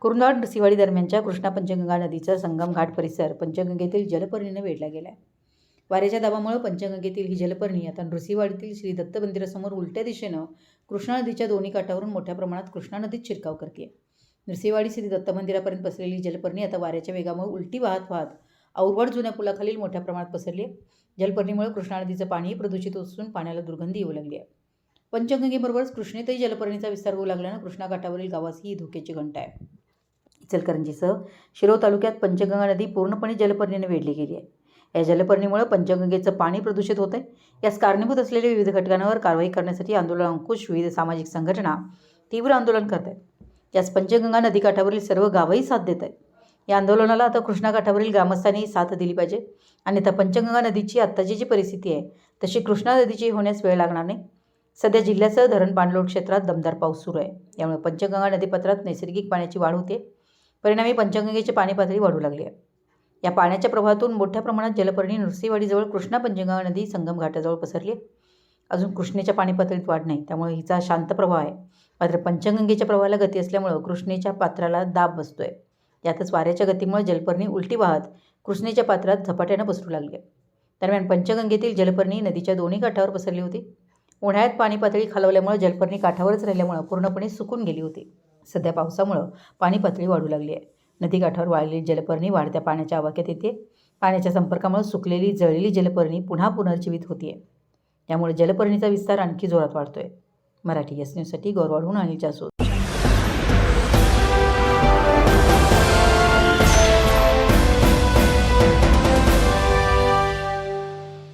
कुरुंदवाड सिवाडी दरम्यानच्या कृष्णा पंचगंगा नदीचा संगम घाट परिसर पंचगंगेतील जलपर्णीने वेढला गेला आहे. वाऱ्याच्या दाबामुळे पंचगंगेतील ही जलपर्णी आता नृसिंहवाडीतील श्री दत्त मंदिरासमोर उलट्या दिशेनं कृष्णा नदीच्या दोन्ही काठावरून मोठ्या प्रमाणात कृष्णा नदीत शिरकाव करते. नृसिंहवाडी श्री दत्त मंदिरापर्यंत पसरलेली जलपर्णी आता वाऱ्याच्या वेगामुळे उलटी वाहत औरवाड जुन्या पुलाखालील मोठ्या प्रमाणात पसरली आहे. जलपर्णीमुळे कृष्णा नदीचं पाणीही प्रदूषित असून पाण्याला दुर्गंधी येऊ लागली आहे. पंचगंगेबरोबरच कृष्णेतही जलपर्णीचा विस्तार होऊ लागल्यानं कृष्णा काठावरील गावासही धोक्याची घंटा आहे. इचलकरंजीसह शिरोळ तालुक्यात पंचगंगा नदी पूर्णपणे जलपर्णीने वेढली गेली आहे. या जलपर्णीमुळे पंचगंगेचं पाणी प्रदूषित होत आहे. यास कारणीभूत असलेल्या विविध घटकांवर कारवाई करण्यासाठी आंदोलन अंकुश विविध सामाजिक संघटना तीव्र आंदोलन करत आहेत. यास पंचगंगा नदीकाठावरील सर्व गावही साथ देत आहेत. या आंदोलनाला आता कृष्णा काठावरील ग्रामस्थांनी साथ दिली पाहिजे. अन्यथा पंचगंगा नदीची आत्ताची जी परिस्थिती आहे तशी कृष्णा नदीची होण्यास वेळ लागणार नाही. सध्या जिल्ह्यासह धरण पाणलोट क्षेत्रात दमदार पाऊस सुरू आहे. यामुळे पंचगंगा नदीपात्रात नैसर्गिक पाण्याची वाढ होते. परिणामी पंचगंगेची पाणी पातळी वाढू लागली आहे. या पाण्याच्या प्रवाहातून मोठ्या प्रमाणात जलपर्णी नृसिंहवाडीजवळ कृष्णा पंचगंगा नदी संगम घाटाजवळ पसरली आहे. अजून कृष्णेच्या पाणी पातळीत वाढ नाही, त्यामुळे हिचा शांत प्रवाह आहे. मात्र पंचगंगेच्या प्रवाहाला गती असल्यामुळे कृष्णेच्या पात्राला दाब बसतोय. यातच वाऱ्याच्या गतीमुळे जलपर्णी उलटी वाहत कृष्णेच्या पात्रात झपाट्यानं पसरू लागली आहे. दरम्यान पंचगंगेतील जलपर्णी नदीच्या दोन्ही काठावर पसरली होती. उन्हाळ्यात पाणी पातळी खालवल्यामुळे जलपर्णी काठावरच राहिल्यामुळे पूर्णपणे सुकून गेली होती. सध्या पावसामुळे पाणी पातळी वाढू लागली आहे. नदीकाठावर वाळलेली जलपर्णी वाढत्या पाण्याच्या आवाक्यात येते. पाण्याच्या संपर्कामुळे सुकलेली जळलेली जलपर्णी पुन्हा पुनर्जीवित होतीये. यामुळे जलपर्णीचा विस्तार आणखी जोरात वाढतोय. मराठी एस न्यूजसाठी गौरवाडहून अनिल जासूद.